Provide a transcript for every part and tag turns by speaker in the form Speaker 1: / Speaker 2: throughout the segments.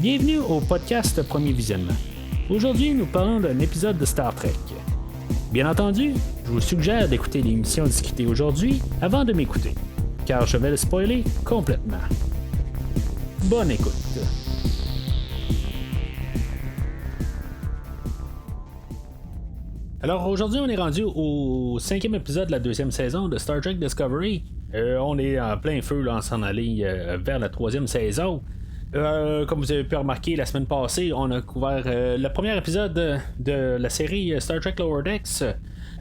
Speaker 1: Bienvenue au podcast Premier Visionnement. Aujourd'hui, nous parlons d'un épisode de Star Trek. Bien entendu, je vous suggère d'écouter l'émission discutée aujourd'hui avant de m'écouter, car je vais le spoiler complètement. Bonne écoute. Alors aujourd'hui, on est rendu au 5e épisode de la 2e saison de Star Trek Discovery. On est en plein feu là, en s'en aller vers la 3e saison. Comme vous avez pu remarquer, la semaine passée, on a couvert le premier épisode de la série Star Trek Lower Decks.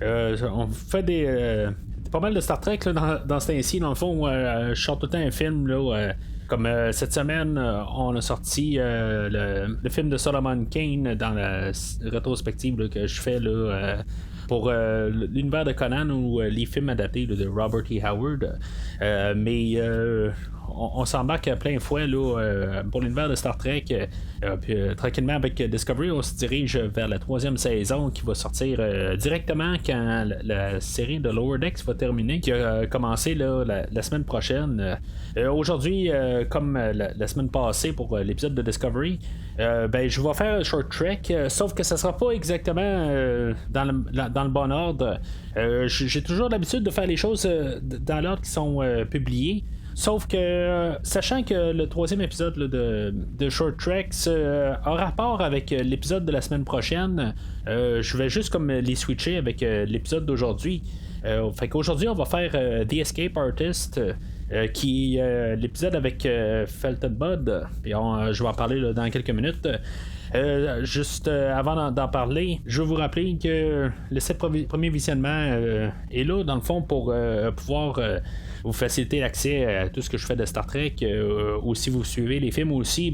Speaker 1: On fait pas mal de Star Trek là, dans ce temps-ci. Dans le fond, je sors tout le temps un film là, comme cette semaine, on a sorti le film de Solomon Kane dans la rétrospective là, que je fais là, pour l'univers de Conan ou les films adaptés là, de Robert E. Howard. Mais on s'embarque plein fouet là, pour l'univers de Star Trek. Puis, tranquillement, avec Discovery, on se dirige vers la 3e saison qui va sortir directement quand la série de Lower Decks va terminer, qui a commencé là, la semaine prochaine. Aujourd'hui, comme la semaine passée pour l'épisode de Discovery, je vais faire un short trek, sauf que ça sera pas exactement dans le bon ordre. J'ai toujours l'habitude de faire les choses dans l'ordre qui sont publiés. Sauf que, sachant que le 3e épisode là, de Short Treks a rapport avec l'épisode de la semaine prochaine, je vais juste comme les switcher avec l'épisode d'aujourd'hui. Fait qu'aujourd'hui, on va faire The Escape Artist, qui est l'épisode avec Felton Bud. Puis je vais en parler là, dans quelques minutes. Juste avant d'en parler, je veux vous rappeler que le 7 premier visionnement est là, dans le fond, pour pouvoir vous faciliter l'accès à tout ce que je fais de Star Trek. Ou si vous suivez les films aussi,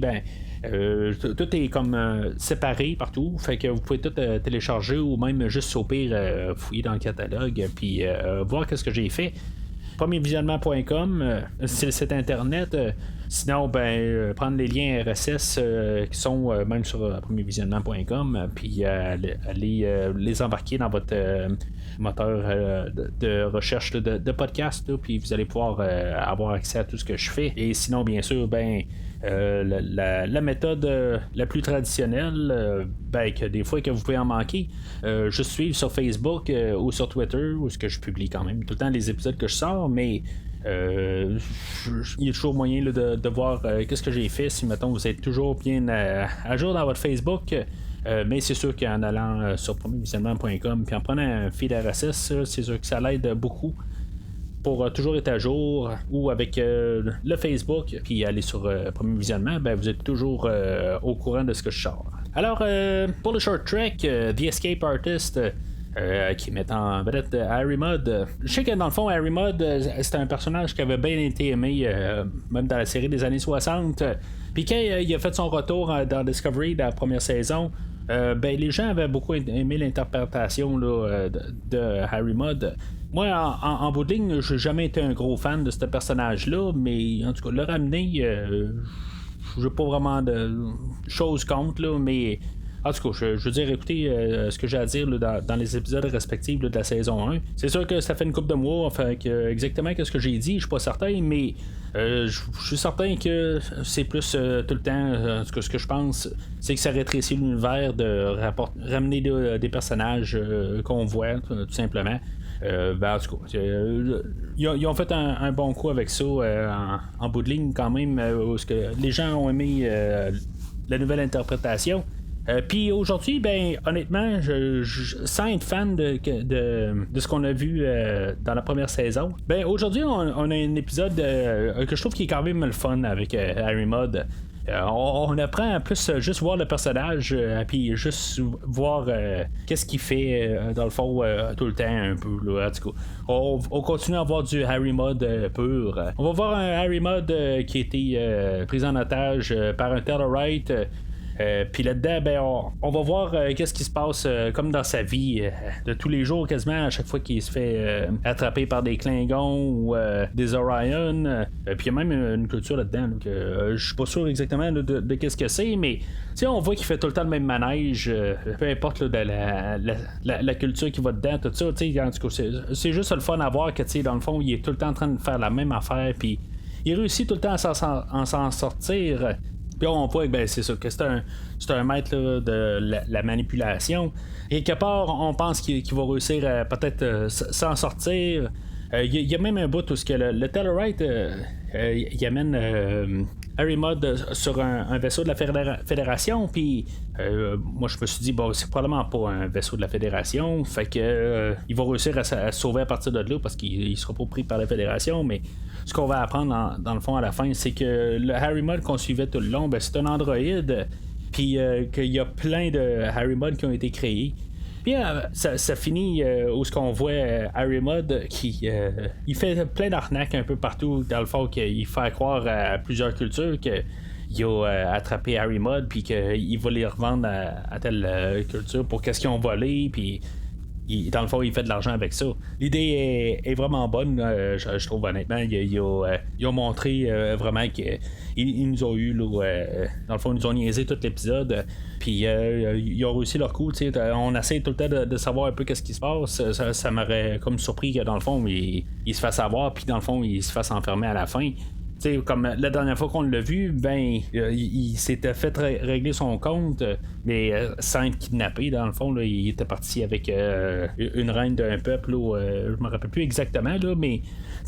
Speaker 1: tout est comme séparé partout, fait que vous pouvez tout télécharger ou même juste au pire fouiller dans le catalogue puis voir qu'est-ce que j'ai fait. Premiervisionnement.com, c'est le site internet. Sinon, prendre les liens RSS qui sont même sur premiervisionnement.com, puis les embarquer dans votre moteur de recherche de podcast, puis vous allez pouvoir avoir accès à tout ce que je fais. Et sinon, bien sûr, la méthode la plus traditionnelle, que des fois que vous pouvez en manquer, juste suivre sur Facebook ou sur Twitter, où ce que je publie quand même tout le temps les épisodes que je sors, mais il y a toujours moyen là, de voir qu'est-ce que j'ai fait si mettons vous êtes toujours bien à jour dans votre Facebook. Mais c'est sûr qu'en allant sur premiervisionnement.com puis en prenant un feed RSS, c'est sûr que ça l'aide beaucoup pour toujours être à jour, ou avec le Facebook, puis aller sur Premier Visionnement, vous êtes toujours au courant de ce que je sors. Alors, pour le short trek, The Escape Artist, qui met en vedette Harry Mudd. Je sais que dans le fond, Harry Mudd, c'était un personnage qui avait bien été aimé, même dans la série des années 60. Puis quand il a fait son retour dans Discovery, dans la première saison, les gens avaient beaucoup aimé l'interprétation là, de Harry Mudd. Moi, en bout de ligne, j'ai jamais été un gros fan de ce personnage-là, mais en tout cas, le ramener, j'ai pas vraiment de choses contre, là, mais en tout cas, je veux dire, écoutez ce que j'ai à dire là, dans les épisodes respectifs là, de la saison 1. C'est sûr que ça fait une couple de mois, enfin, exactement ce que j'ai dit, je suis pas certain, mais je suis certain que c'est plus tout le temps, en tout cas, ce que je pense, c'est que ça rétrécit l'univers de ramener des personnages qu'on voit, tout simplement. En tout cas, ils ont fait un bon coup avec ça en bout de ligne quand même, où les gens ont aimé la nouvelle interprétation. Puis aujourd'hui, honnêtement, sans être fan de ce qu'on a vu dans la première saison, aujourd'hui, on a un épisode que je trouve qui est quand même le fun avec Harry Mudd. On apprend à plus juste voir le personnage, puis juste voir qu'est-ce qu'il fait dans le fond tout le temps un peu là, en tout cas. On continue à voir du Harry Mudd pur. On va voir un Harry Mudd qui a été pris en otage par un Tellurite. Puis là-dedans, on va voir qu'est-ce qui se passe comme dans sa vie de tous les jours, quasiment à chaque fois qu'il se fait attraper par des Klingons ou des Orion. Puis il y a même une culture là-dedans, donc je suis pas sûr exactement de qu'est-ce que c'est, mais on voit qu'il fait tout le temps le même manège, peu importe là, la culture qui va dedans, tout ça. En tout cas, c'est juste le fun à voir que dans le fond, il est tout le temps en train de faire la même affaire, puis il réussit tout le temps à s'en sortir. Puis on voit que c'est ça, que c'est un maître là, de la manipulation. Et quelque part, on pense qu'il va réussir à peut-être s'en sortir. Il y a même un bout où le Tellarite il amène Harry Mudd sur un vaisseau de la Fédération, puis moi je me suis dit, bon, c'est probablement pas un vaisseau de la Fédération, fait que il va réussir à se sauver à partir de là parce qu'il sera pas pris par la Fédération, mais ce qu'on va apprendre dans le fond à la fin, c'est que le Harry Mudd qu'on suivait tout le long, c'est un androïde, puis qu'il y a plein de Harry Mudd qui ont été créés. Puis ça finit où ce qu'on voit Harry Mudd qui il fait plein d'arnaques un peu partout dans le fond, qu'il fait croire à plusieurs cultures qu'il a attrapé Harry Mudd puis qu'il va les revendre à telle culture pour qu'est-ce qu'ils ont volé, puis dans le fond, il fait de l'argent avec ça. L'idée est vraiment bonne, je trouve, honnêtement. Ils ont montré vraiment qu'ils nous ont eu, là, dans le fond, ils nous ont niaisé tout l'épisode. Puis ils ont réussi leur coup. On essaie tout le temps de savoir un peu qu'est-ce qui se passe. Ça m'aurait comme surpris que, dans le fond, il se fasse avoir, puis dans le fond, il se fasse enfermer à la fin. T'sais, comme la dernière fois qu'on l'a vu, il s'était fait régler son compte, mais sans être kidnappé, dans le fond, là, il était parti avec une reine d'un peuple, je me rappelle plus exactement, là, mais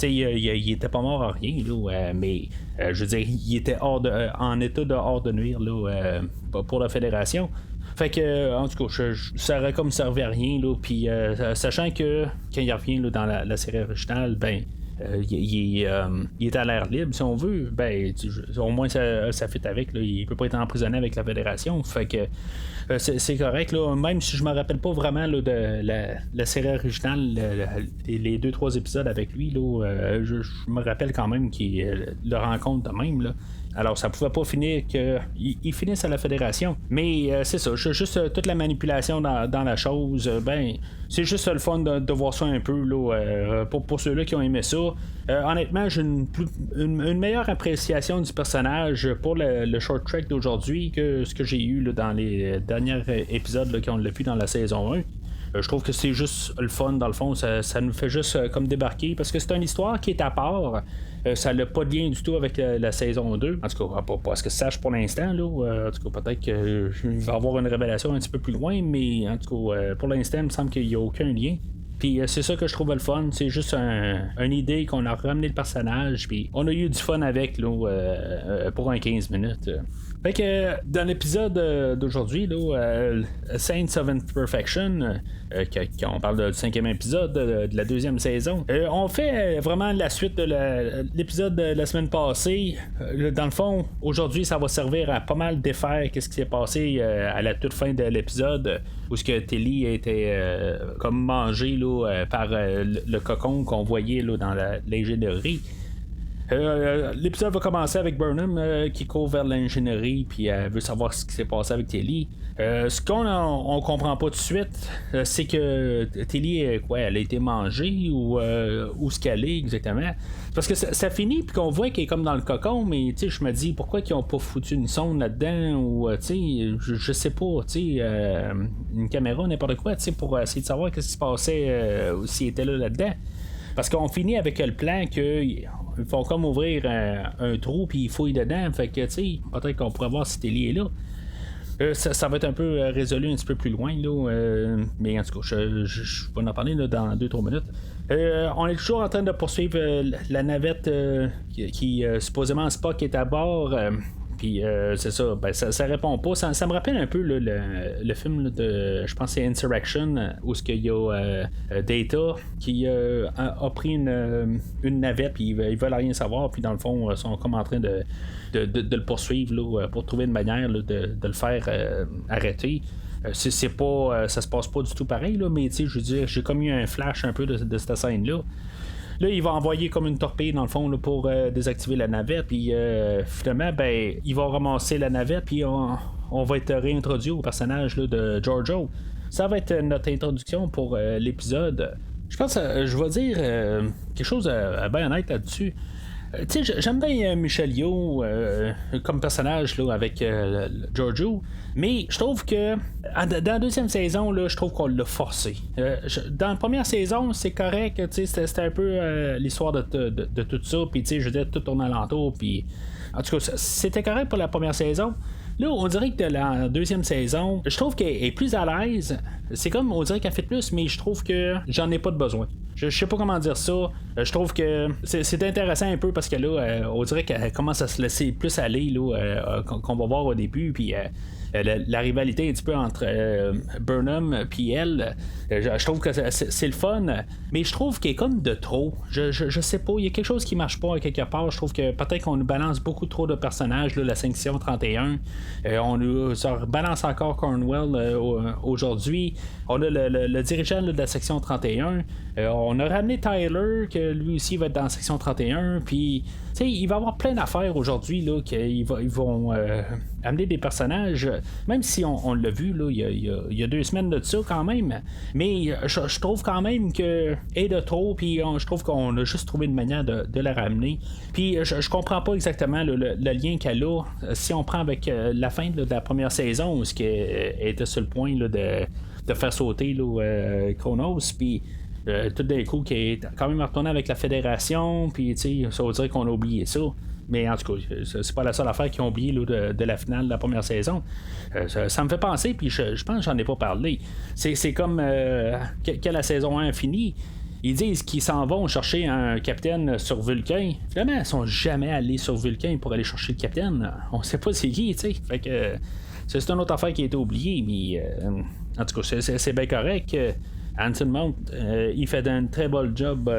Speaker 1: il était pas mort à rien, là, mais je veux dire, il était en état de hors de nuire là, pour la Fédération. Fait que, en tout cas, ça aurait comme servi à rien, là, puis sachant que quand il revient là, dans la série originale, il est à l'air libre si on veut, au moins ça fait avec là, il peut pas être emprisonné avec la Fédération, fait que c'est correct là, même si je me rappelle pas vraiment là, de la série originale, les 2-3 épisodes avec lui là, je me rappelle quand même qu'il le rencontre de même là. Alors, ça pouvait pas finir qu'ils finissent à la Fédération. Mais c'est ça, juste toute la manipulation dans la chose, c'est juste le fun de voir ça un peu là, pour ceux-là qui ont aimé ça. Honnêtement, j'ai une meilleure appréciation du personnage pour le short trek d'aujourd'hui que ce que j'ai eu là, dans les derniers épisodes là, qu'on l'a vu dans la saison 1. Je trouve que c'est juste le fun, dans le fond, ça nous fait juste comme débarquer, parce que c'est une histoire qui est à part. Ça n'a pas de lien du tout avec la saison 2. En tout cas, pas ce que je sache pour l'instant. Là. En tout cas, peut-être qu'il va y avoir une révélation un petit peu plus loin, mais en tout cas, pour l'instant, il me semble qu'il n'y a aucun lien. Puis c'est ça que je trouve le fun, c'est juste une idée qu'on a ramené le personnage, puis on a eu du fun avec là, pour un 15 minutes. Fait que dans l'épisode d'aujourd'hui, là, Saints of Imperfection, on parle du 5e épisode de la 2e saison, on fait vraiment la suite de l'épisode de la semaine passée. Dans le fond, aujourd'hui, ça va servir à pas mal défaire qu'est-ce qui s'est passé à la toute fin de l'épisode, où ce que Tilly a été comme mangé là, par le cocon qu'on voyait là, dans l'ingénierie. L'épisode va commencer avec Burnham qui court vers l'ingénierie, puis elle veut savoir ce qui s'est passé avec Tilly. Ce qu'on comprend pas tout de suite, c'est que Tilly, elle a été mangée ou ce qu'elle est exactement. Parce que ça finit, puis qu'on voit qu'elle est comme dans le cocon, mais je me dis pourquoi ils ont pas foutu une sonde là-dedans, ou je sais pas, une caméra, n'importe quoi, pour essayer de savoir ce qui se passait s'il était là-dedans. Parce qu'on finit avec le plan qu'ils font comme ouvrir un trou puis ils fouillent dedans. Fait que, peut-être qu'on pourrait voir si Tilly est là. Ça va être un peu résolu un petit peu plus loin, là. Mais en tout cas, je vais en parler là, dans 2-3 minutes. On est toujours en train de poursuivre la navette qui supposément Spock est à bord. Puis c'est ça, ça répond pas. Ça me rappelle un peu le film là, de, je pense que c'est Insurrection, où il y a Data qui a pris une navette, puis ils veulent rien savoir, puis dans le fond, ils sont comme en train de le poursuivre là, pour trouver une manière là, de le faire arrêter. C'est pas, ça se passe pas du tout pareil, là, mais je veux dire, j'ai comme eu un flash un peu de cette scène-là. Là, il va envoyer comme une torpille dans le fond là, pour désactiver la navette. Puis finalement, il va ramasser la navette. Puis on va être réintroduit au personnage là, de Giorgio. Ça va être notre introduction pour l'épisode. Je pense, je vais dire quelque chose à bien honnête là-dessus. J'aime bien Michelle Yeoh comme personnage là, avec Giorgio, mais je trouve que dans la deuxième saison, là, je trouve qu'on l'a forcé. Dans la première saison, c'est correct, c'était un peu l'histoire de tout ça, puis je veux dire, tout tourne alentour, puis En tout cas, c'était correct pour la première saison. Là, on dirait que la deuxième saison, je trouve qu'elle est plus à l'aise. C'est comme, on dirait qu'elle fait plus, mais je trouve que j'en ai pas de besoin. Je sais pas comment dire ça. Je trouve que c'est intéressant un peu parce que là, on dirait qu'elle commence à se laisser plus aller là, qu'on va voir au début. Puis la rivalité un petit peu entre Burnham puis elle, je trouve que c'est le fun, mais je trouve qu'elle est comme de trop. Je sais pas, il y a quelque chose qui marche pas quelque part. Je trouve que peut-être qu'on nous balance beaucoup trop de personnages, là, la section 31. On nous balance encore Cornwell aujourd'hui. On a le dirigeant là, de la section 31. On a ramené Tyler, que lui aussi va être dans la section 31. Puis, tu sais, il va y avoir plein d'affaires aujourd'hui, là, qu'ils vont amener des personnages, même si on l'a vu, là, il y a 2 semaines de ça, quand même. Mais je trouve quand même qu'elle est de trop, puis je trouve qu'on a juste trouvé une manière de la ramener. Puis, je comprends pas exactement le lien qu'elle a. Si on prend avec la fin là, de la première saison, où elle était sur le point là, de faire sauter là, Chronos, puis tout d'un coup qui est quand même retourné avec la fédération, puis ça veut dire qu'on a oublié ça. Mais en tout cas, c'est pas la seule affaire qu'ils ont oublié là, de la finale de la première saison. Ça me fait penser, puis je pense que j'en ai pas parlé. C'est comme quand la saison 1 finit, ils disent qu'ils s'en vont chercher un capitaine sur Vulcain. Finalement, ils sont jamais allés sur Vulcain pour aller chercher le capitaine. On sait pas c'est qui, tu sais. Fait que c'est une autre affaire qui a été oubliée, mais en tout cas, c'est bien correct. Anson Mount, il fait un très bon job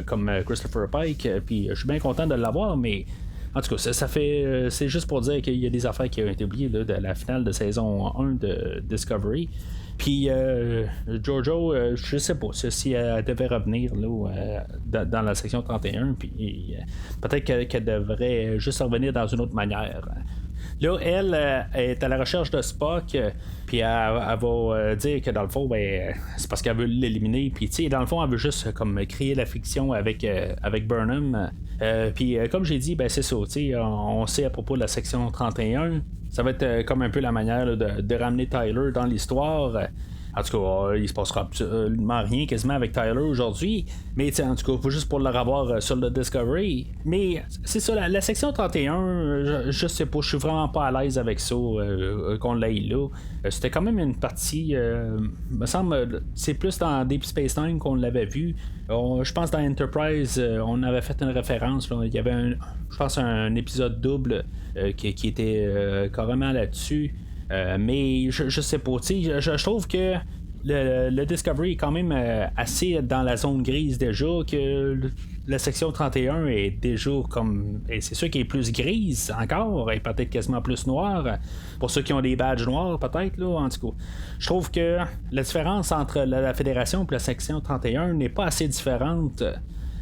Speaker 1: comme Christopher Pike, puis je suis bien content de l'avoir, mais en tout cas, ça fait. C'est juste pour dire qu'il y a des affaires qui ont été oubliées là, de la finale de saison 1 de Discovery. Puis Jojo, je sais pas si elle devait revenir là, dans la section 31, puis peut-être qu'elle devrait juste revenir dans une autre manière. Là, elle est à la recherche de Spock, puis elle va dire que dans le fond, ben, c'est parce qu'elle veut l'éliminer. Puis, tu sais, dans le fond, elle veut juste comme créer la fiction avec Burnham. Puis, comme j'ai dit, ben, c'est ça. Tu sais, on sait à propos de la section 31. Ça va être comme un peu la manière là, de ramener Tyler dans l'histoire. En tout cas, il se passera absolument rien quasiment avec Tyler aujourd'hui. Mais en tout cas, faut juste pour le revoir sur le Discovery. Mais c'est ça, la section 31, je sais pas, je suis vraiment pas à l'aise avec ça qu'on l'ait là. C'était quand même une partie, me semble, c'est plus dans Deep Space Nine qu'on l'avait vu. Je pense dans Enterprise, on avait fait une référence. Là. Il y avait, je pense, un épisode double qui était carrément là-dessus. Mais je sais pas, je trouve que le Discovery est quand même assez dans la zone grise déjà, que la section 31 est déjà comme. Et c'est sûr qu'elle est plus grise encore, et peut-être quasiment plus noire. Pour ceux qui ont des badges noirs, peut-être, là, en tout cas. Je trouve que la différence entre la Fédération et la section 31 n'est pas assez différente.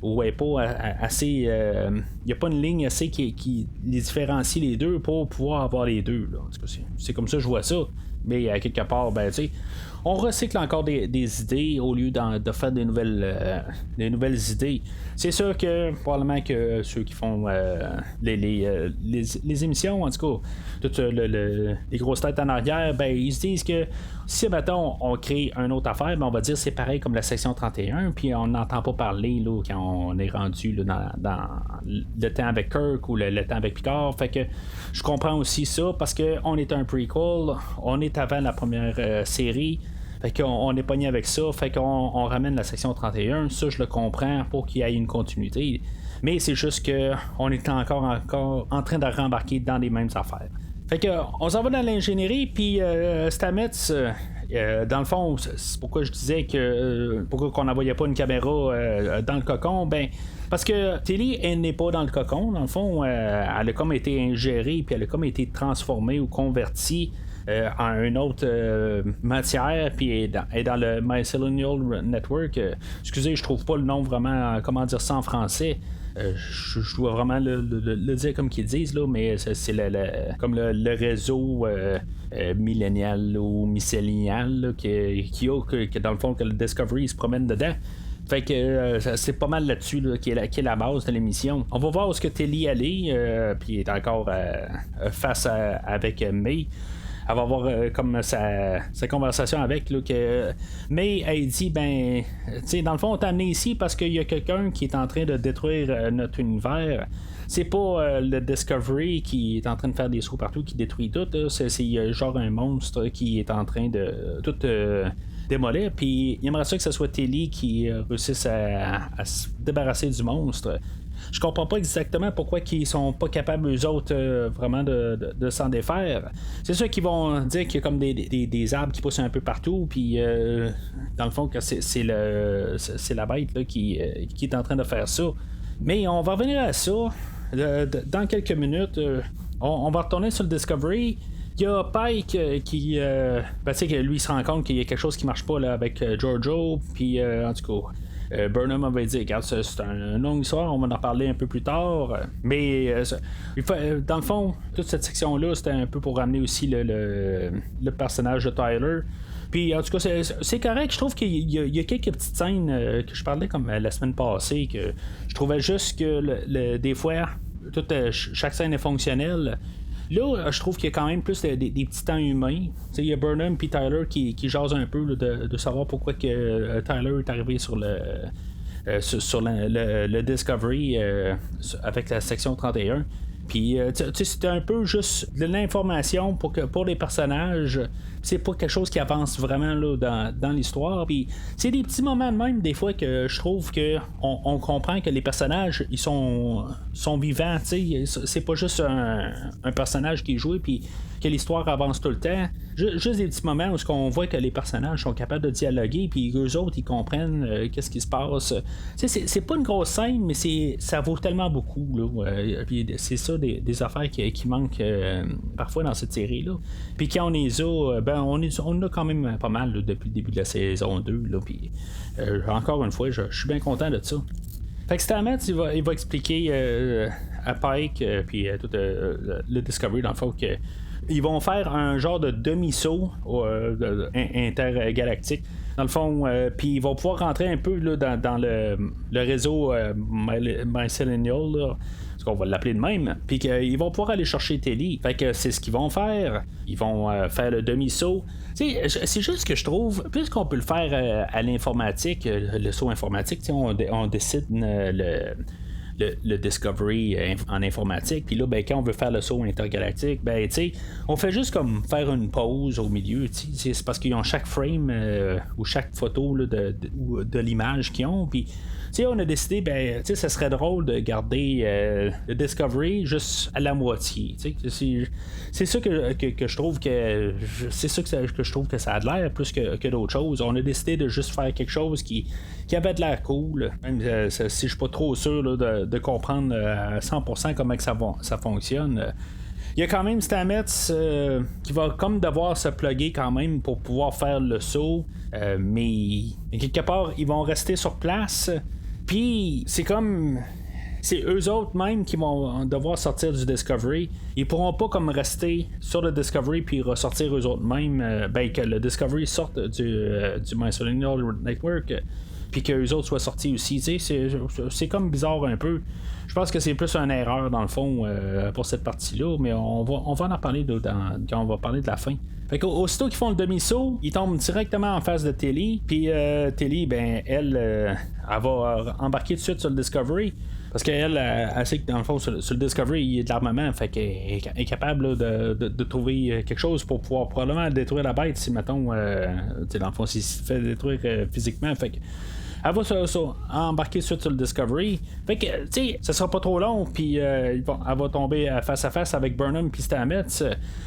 Speaker 1: Ou est pas assez. Il n'y a pas une ligne assez qui les différencie les deux pour pouvoir avoir les deux. Là. C'est comme ça que je vois ça. Mais à quelque part, ben tu sais, on recycle encore des idées au lieu de faire des nouvelles idées. C'est sûr que probablement que ceux qui font les émissions, en tout cas, toutes les grosses têtes en arrière, ben ils se disent que si mettons on crée une autre affaire, ben on va dire c'est pareil comme la section 31, puis on n'entend pas parler là, quand on est rendu là, dans le temps avec Kirk ou le temps avec Picard. Fait que je comprends aussi ça parce qu'on est un prequel, on est avant la première série. Fait qu'on est pogné avec ça, fait qu'on ramène la section 31, ça je le comprends pour qu'il y ait une continuité. Mais c'est juste que on est encore en train de rembarquer dans les mêmes affaires. Fait que on s'en va dans l'ingénierie, puis Stamets, dans le fond, c'est pourquoi je disais que pourquoi qu'on n'envoyait pas une caméra dans le cocon, ben parce que Tilly, elle n'est pas dans le cocon, dans le fond, elle a comme été ingérée, puis elle a comme été transformée ou convertie en une autre matière, puis est dans le Mycelial Network. Excusez, je trouve pas le nom vraiment, comment dire ça en français. Je dois vraiment le dire comme qu'ils disent, là, mais c'est comme le réseau millénial ou mycélial que dans le fond que le Discovery se promène dedans. Fait que c'est pas mal là-dessus là, qui est la base de l'émission. On va voir où est-ce que Tilly allait, puis est encore face avec May. elle va avoir comme sa conversation avec là, mais elle dit ben tu sais dans le fond on t'a amené ici parce qu'il y a quelqu'un qui est en train de détruire notre univers. C'est pas le Discovery qui est en train de faire des sauts partout qui détruit tout là. C'est genre un monstre qui est en train de tout démolir, puis il aimerait ça que ce soit Tilly qui réussisse à se débarrasser du monstre. Je comprends pas exactement pourquoi ils sont pas capables eux autres vraiment de s'en défaire. C'est sûr qu'ils vont dire qu'il y a comme des arbres qui poussent un peu partout, puis dans le fond que c'est la bête là, qui est en train de faire ça. Mais on va revenir à ça dans quelques minutes. On va retourner sur le Discovery. Il y a Pike qui tu sais que lui il se rend compte qu'il y a quelque chose qui marche pas là, avec Giorgio, puis en tout cas Burnham avait dit regarde c'est une longue histoire, on va en parler un peu plus tard, mais dans le fond toute cette section là c'était un peu pour ramener aussi le personnage de Tyler. Puis en tout cas c'est correct, je trouve qu'il y a quelques petites scènes que je parlais comme la semaine passée que je trouvais juste que des fois chaque scène est fonctionnelle. Là, je trouve qu'il y a quand même plus des petits temps humains. Il y a Burnham et Tyler qui jasent un peu là, de savoir pourquoi que Tyler est arrivé sur le Discovery avec la section 31. Puis, c'était un peu juste de l'information pour les personnages. C'est pas quelque chose qui avance vraiment là, dans l'histoire. Puis, c'est des petits moments de même, des fois, que je trouve que on comprend que les personnages, ils sont vivants. C'est pas juste un personnage qui est joué, puis que l'histoire avance tout le temps. Juste des petits moments où on voit que les personnages sont capables de dialoguer, puis eux autres, ils comprennent qu'est-ce qui se passe. C'est pas une grosse scène, mais ça vaut tellement beaucoup. Là, puis c'est ça, des affaires qui manquent parfois dans cette série-là. Puis quand on les a, on a quand même pas mal là, depuis le début de la saison 2. Là, puis encore une fois, je suis bien content de ça. Fait que Stamets, il va expliquer à Pike, puis tout le Discovery, dans le fond, que ils vont faire un genre de demi-saut intergalactique. Dans le fond, puis ils vont pouvoir rentrer un peu là, dans le réseau Mycelial, là, parce qu'on va l'appeler de même, puis qu'ils vont pouvoir aller chercher Tilly. Fait que c'est ce qu'ils vont faire. Ils vont faire le demi-saut. C'est juste que je trouve, puisqu'on peut le faire à l'informatique, le saut informatique, on décide le Discovery en informatique, puis là quand on veut faire le saut intergalactique, on fait juste comme faire une pause au milieu, c'est parce qu'ils ont chaque frame ou chaque photo là, de l'image qu'ils ont, puis on a décidé, ça serait drôle de garder le Discovery juste à la moitié. C'est ça que je trouve que je trouve que ça a de l'air plus que d'autres choses. On a décidé de juste faire quelque chose qui avait de l'air cool. Même si je suis pas trop sûr là, de comprendre à 100% comment que ça fonctionne. Il y a quand même Stamets qui va comme devoir se plugger quand même pour pouvoir faire le saut. Mais quelque part, ils vont rester sur place. Puis c'est comme c'est eux autres même qui vont devoir sortir du Discovery. Ils pourront pas comme rester sur le Discovery puis ressortir eux autres même que le Discovery sorte du Mycelial Network puis qu'eux autres soient sortis aussi. C'est comme bizarre un peu. Je pense que c'est plus une erreur dans le fond pour cette partie-là, mais on va en parler quand on va parler de la fin. Fait qu'aussitôt qu'ils font le demi-saut, ils tombent directement en face de Tilly, puis Tilly, elle va embarquer tout de suite sur le Discovery. Parce qu'elle sait que dans le fond, sur le Discovery, il y a de l'armement, fait qu'elle est capable là, de trouver quelque chose pour pouvoir probablement détruire la bête si, mettons, dans le fond, s'il se fait détruire physiquement. Fait que elle va embarquer sur le Discovery. Fait que, ça sera pas trop long, puis elle va tomber face à face avec Burnham puis Stamets.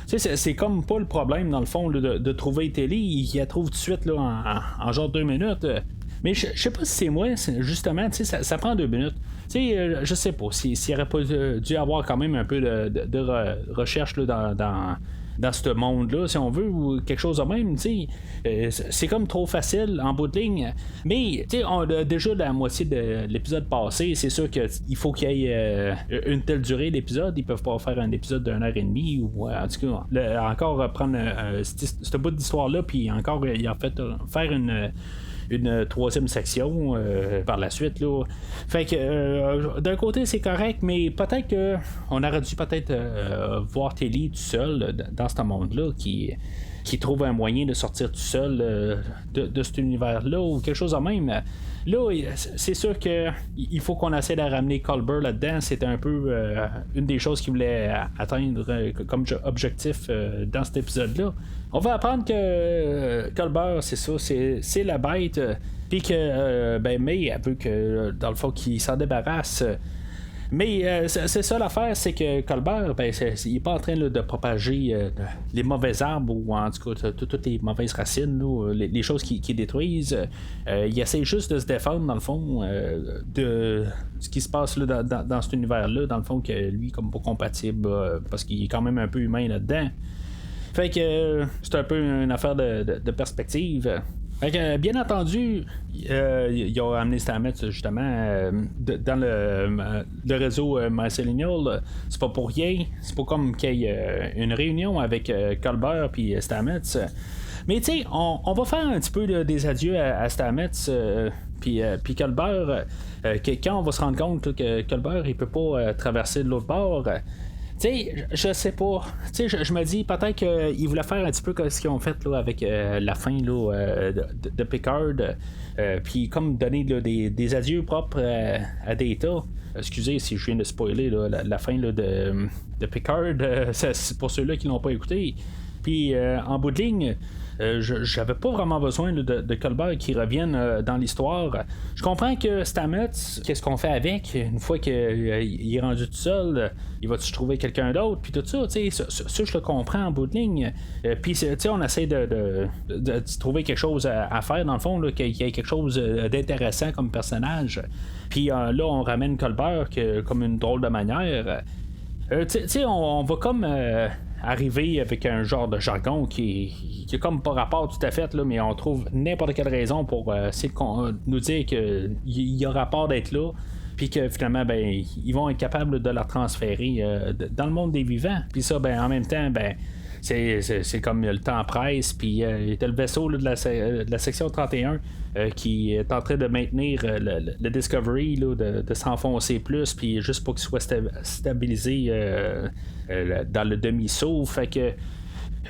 Speaker 1: C'est comme pas le problème, dans le fond, là, de trouver Tilly. Il la trouve tout de suite là, en genre 2 minutes. Mais je sais pas si c'est moi, justement, ça prend 2 minutes. Je sais pas s'il n'y aurait pas dû avoir quand même un peu de recherche là, dans ce monde-là, si on veut, ou quelque chose de même, c'est comme trop facile en bout de ligne. Mais on a déjà la moitié de l'épisode passé, c'est sûr qu'il faut qu'il y ait une telle durée d'épisode. Ils peuvent pas faire un épisode d'1 heure et demie, ou en tout cas encore prendre ce bout d'histoire-là, puis encore il a fait faire une troisième section par la suite. Là. Fait que d'un côté, c'est correct, mais peut-être qu'on aurait dû peut-être voir Telly tout seul dans ce monde-là qui trouve un moyen de sortir tout seul de cet univers-là ou quelque chose de même. Là, c'est sûr qu'il faut qu'on essaie de ramener Culber là-dedans. C'était un peu une des choses qu'il voulait atteindre comme objectif dans cet épisode-là. On va apprendre que Culber, c'est ça, c'est la bête. Puis que May, elle veut que, dans le fond, qu'il s'en débarrasse. Mais c'est ça l'affaire, c'est que Colbert, il n'est pas en train là, de propager les mauvais arbres ou en tout cas toutes les mauvaises racines, là, les choses qui détruisent. Il essaie juste de se défendre, dans le fond, de ce qui se passe là, dans cet univers-là, dans le fond, que lui, comme pas compatible, parce qu'il est quand même un peu humain là-dedans. Fait que c'est un peu une affaire de perspective. Fait que, bien entendu, ils ont amené Stamets justement dans le réseau Mycelial. C'est pas pour rien. C'est pas comme qu'il y ait une réunion avec Colbert puis Stamets. Mais tu sais, on va faire un petit peu des adieux à Stamets puis Colbert. Quand on va se rendre compte que Colbert il peut pas traverser de l'autre bord. Tu sais, je sais pas. Tu sais, je me dis peut-être qu'ils voulaient faire un petit peu comme ce qu'ils ont fait là, avec la fin là, de Picard. Puis comme donner là, des adieux propres à Data. Excusez si je viens de spoiler là, la fin là, de Picard. C'est pour ceux-là qui l'ont pas écouté. Puis en bout de ligne, j'avais pas vraiment besoin de Colbert qui revienne dans l'histoire. Je comprends que Stamets, qu'est-ce qu'on fait avec une fois qu'il est rendu tout seul, il va-tu trouver quelqu'un d'autre, puis tout ça, tu sais, ça je le comprends en bout de ligne. Puis tu sais, on essaie de trouver quelque chose à faire dans le fond, qu'il y ait quelque chose d'intéressant comme personnage. Puis là, on ramène Colbert comme une drôle de manière. Tu sais, on va comme arriver avec un genre de jargon qui est comme pas rapport tout à fait, là, mais on trouve n'importe quelle raison pour essayer de nous dire qu'il y a rapport d'être là, puis que finalement, ils vont être capables de la transférer dans le monde des vivants. Puis ça, en même temps, c'est comme le temps presse, puis il y a le vaisseau là, de la section 31 qui est en train de maintenir le Discovery, là, de s'enfoncer plus, puis juste pour qu'il soit stabilisé dans le demi-saut. Fait que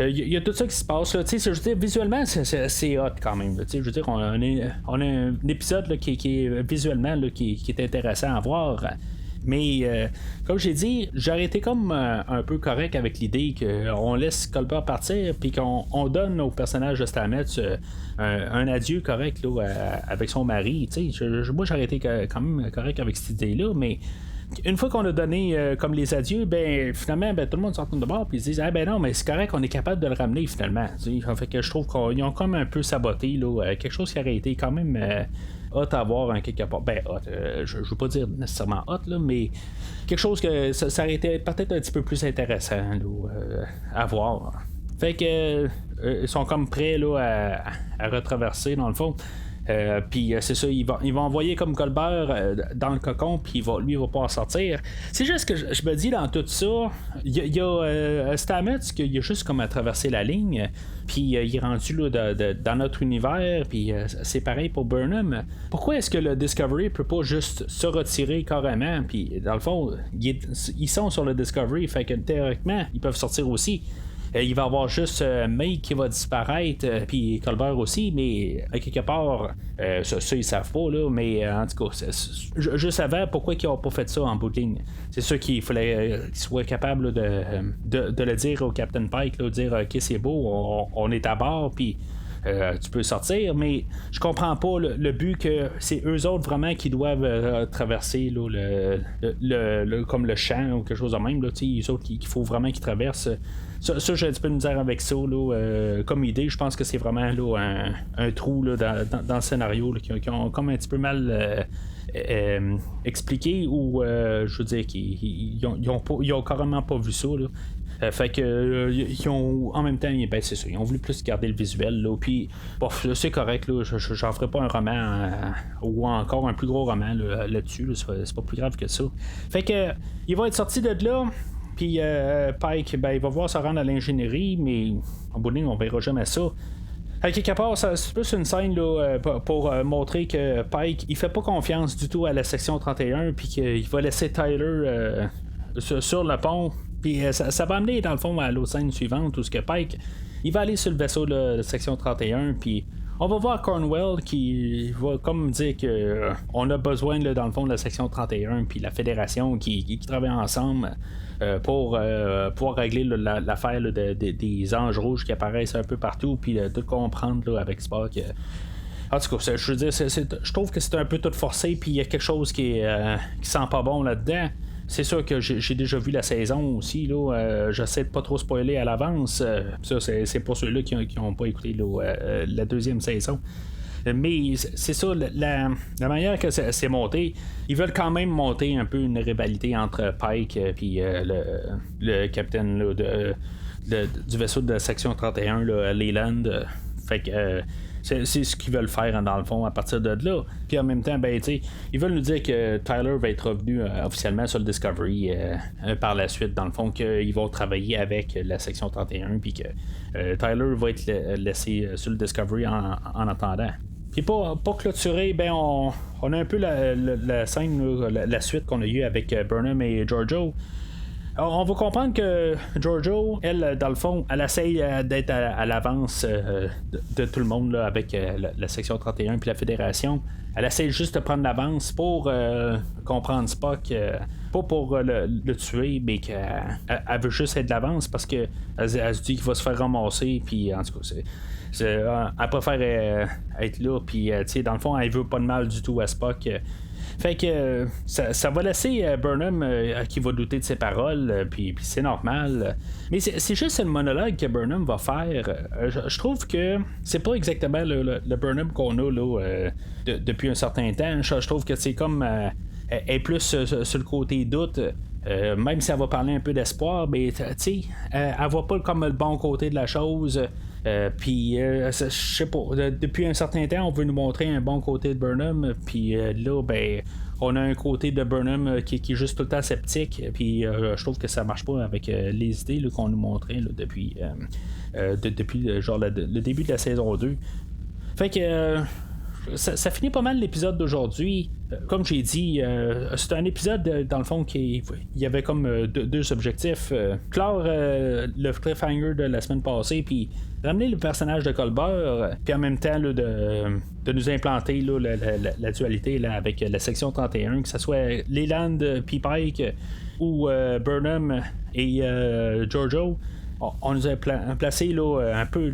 Speaker 1: il y a tout ça qui se passe là. Je veux dire, visuellement c'est hot quand même là. Je veux dire, on a un épisode là, qui est visuellement là, qui est intéressant à voir. Mais comme j'ai dit, j'aurais été comme un peu correct avec l'idée qu'on laisse Colbert partir puis qu'on donne au personnage de Stamets un adieu correct là, avec son mari. Moi j'aurais été quand même correct avec cette idée-là, mais une fois qu'on a donné comme les adieux, finalement tout le monde s'en de bord puis ils disent non, mais c'est correct, on est capable de le ramener finalement. Fait que je trouve qu'ils ont comme un peu saboté là, quelque chose qui aurait été quand même hot à voir quelque part. Hot, je veux pas dire nécessairement hot là, mais quelque chose que ça aurait été peut-être un petit peu plus intéressant là, à voir. Fait que ils sont comme prêts là, à retraverser dans le fond. Puis c'est ça, il va envoyer comme Colbert dans le cocon, puis lui il va pas en sortir. C'est juste que je me dis dans tout ça, il y a Stamets qui a juste comme à traverser la ligne, puis il est rendu là, dans notre univers, puis c'est pareil pour Burnham. Pourquoi est-ce que le Discovery peut pas juste se retirer carrément, puis dans le fond ils sont sur le Discovery, fait que théoriquement ils peuvent sortir aussi. Il va y avoir juste May qui va disparaître, puis Colbert aussi, mais à quelque part, ça ils savent pas, là, mais en tout cas, je savais pourquoi ils n'ont pas fait ça en bout de ligne. C'est sûr qu'il fallait qu'ils soient capables de le dire au Captain Pike, là, de dire ok, c'est beau, on est à bord, puis tu peux sortir, mais je comprends pas le but que c'est eux autres vraiment qui doivent traverser là, comme le champ ou quelque chose de même, là, eux autres qu'il faut vraiment qu'ils traversent. Ça j'ai un petit peu de misère avec ça là, comme idée. Je pense que c'est vraiment là, un trou là, dans le scénario là, qui ont comme un petit peu mal expliqué, ou je veux dire qu'ils ont carrément pas vu ça là. Fait que ils ont en même temps c'est ça, ils ont voulu plus garder le visuel là, puis c'est correct là, j'en ferai pas un roman ou encore un plus gros roman là-dessus là, c'est pas plus grave que ça. Fait que il va être sorti de là. Puis Pike, il va voir se rendre à l'ingénierie, mais en bout de ligne, on verra jamais ça. À quelque part, c'est plus une scène là, pour montrer que Pike il fait pas confiance du tout à la section 31 puis qu'il va laisser Tyler sur le pont. Puis ça va amener dans le fond à l'autre scène suivante où ce que Pike il va aller sur le vaisseau de la section 31 puis on va voir Cornwell qui va comme dire que on a besoin là, dans le fond de la section 31 puis la fédération qui travaillent ensemble pour pouvoir régler là, l'affaire là, des anges rouges qui apparaissent un peu partout puis de tout comprendre là, avec Spock. En tout cas, je veux dire, je trouve que c'est un peu tout forcé puis il y a quelque chose qui sent pas bon là-dedans. C'est sûr que j'ai déjà vu la saison aussi. J'essaie de pas trop spoiler à l'avance. Ça, c'est pour ceux-là qui n'ont pas écouté la deuxième saison. Mais c'est ça, la manière que c'est monté, ils veulent quand même monter un peu une rivalité entre Pike et le capitaine là, du vaisseau de la section 31, là, Leland. Fait que c'est ce qu'ils veulent faire dans le fond à partir de là. Puis en même temps, ben, ils veulent nous dire que Tyler va être revenu officiellement sur le Discovery par la suite, dans le fond, qu'ils vont travailler avec la section 31, puis que Tyler va être laissé sur le Discovery en attendant. Puis pour clôturer, ben on a un peu la scène, la suite qu'on a eue avec Burnham et Georgiou. On va comprendre que Georgiou, elle, dans le fond, elle essaye d'être à l'avance de tout le monde là, avec la section 31 puis la Fédération. Elle essaye juste de prendre l'avance pour comprendre Spock, pas pour le tuer, mais qu'elle veut juste être de l'avance parce qu'elle se dit qu'il va se faire ramasser, puis en tout cas, elle préfère être là, puis dans le fond, elle veut pas de mal du tout à Spock. Fait que ça va laisser Burnham qui va douter de ses paroles, puis c'est normal. Mais c'est juste le monologue que Burnham va faire. Je trouve que c'est pas exactement le Burnham qu'on a là, depuis un certain temps. Je trouve que c'est comme elle est plus sur le côté doute. Même si elle va parler un peu d'espoir, mais elle voit pas comme le bon côté de la chose. Puis je sais pas, depuis un certain temps on veut nous montrer un bon côté de Burnham, puis là ben on a un côté de Burnham qui est juste tout le temps sceptique, puis je trouve que ça marche pas avec les idées là, qu'on nous montrait là, depuis genre le début de la saison 2. Fait que ça finit pas mal l'épisode d'aujourd'hui. Comme j'ai dit, c'est un épisode dans le fond qui il y avait comme deux objectifs. Clore le cliffhanger de la semaine passée, puis ramener le personnage de Culber, puis en même temps là, de nous implanter là, la dualité là, avec la section 31, que ce soit Leland puis Pike ou Burnham et Georgiou. On nous a placé là, un peu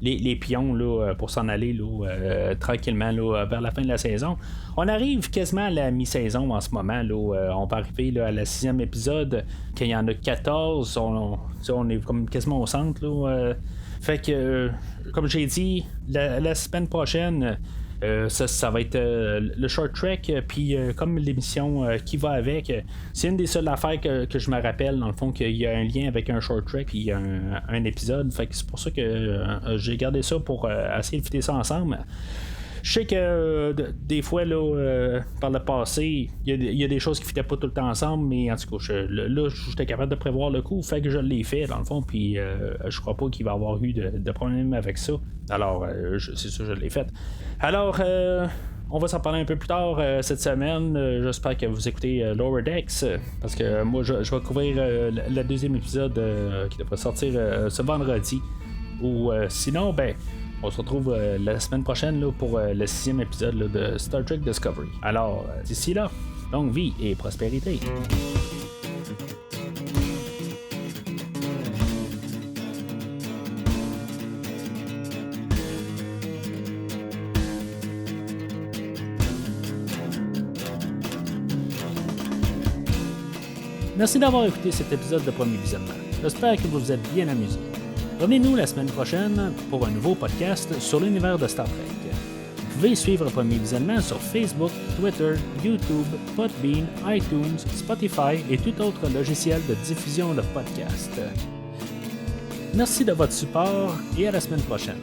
Speaker 1: les pions là, pour s'en aller là, tranquillement là, vers la fin de la saison. On arrive quasiment à la mi-saison en ce moment. Là, on va arriver là, à la 6e épisode. Qu'il y en a 14, on est comme quasiment au centre. Là, fait que, comme j'ai dit, la semaine prochaine, ça va être le short trek, puis comme l'émission qui va avec, c'est une des seules affaires que je me rappelle, dans le fond, qu'il y a un lien avec un short trek, puis un épisode. Fait que c'est pour ça que j'ai gardé ça pour essayer de fitter ça ensemble. Je sais que des fois, là, par le passé, il y a des choses qui ne fitaient pas tout le temps ensemble, mais en tout cas, là, j'étais capable de prévoir le coup, fait que je l'ai fait, dans le fond, puis je crois pas qu'il va y avoir eu de problème avec ça. Alors, c'est ça, je l'ai fait. Alors, on va s'en parler un peu plus tard cette semaine. J'espère que vous écoutez Lower Decks, parce que moi, je vais couvrir le deuxième épisode qui devrait sortir ce vendredi. Ou sinon, ben... on se retrouve la semaine prochaine là, pour le 6e épisode là, de Star Trek Discovery. Alors, d'ici là, longue vie et prospérité. Merci d'avoir écouté cet épisode de Premier Visionnement. J'espère que vous vous êtes bien amusés. Revenez-nous la semaine prochaine pour un nouveau podcast sur l'univers de Star Trek. Vous pouvez suivre Premier Visionnement sur Facebook, Twitter, YouTube, Podbean, iTunes, Spotify et tout autre logiciel de diffusion de podcasts. Merci de votre support et à la semaine prochaine.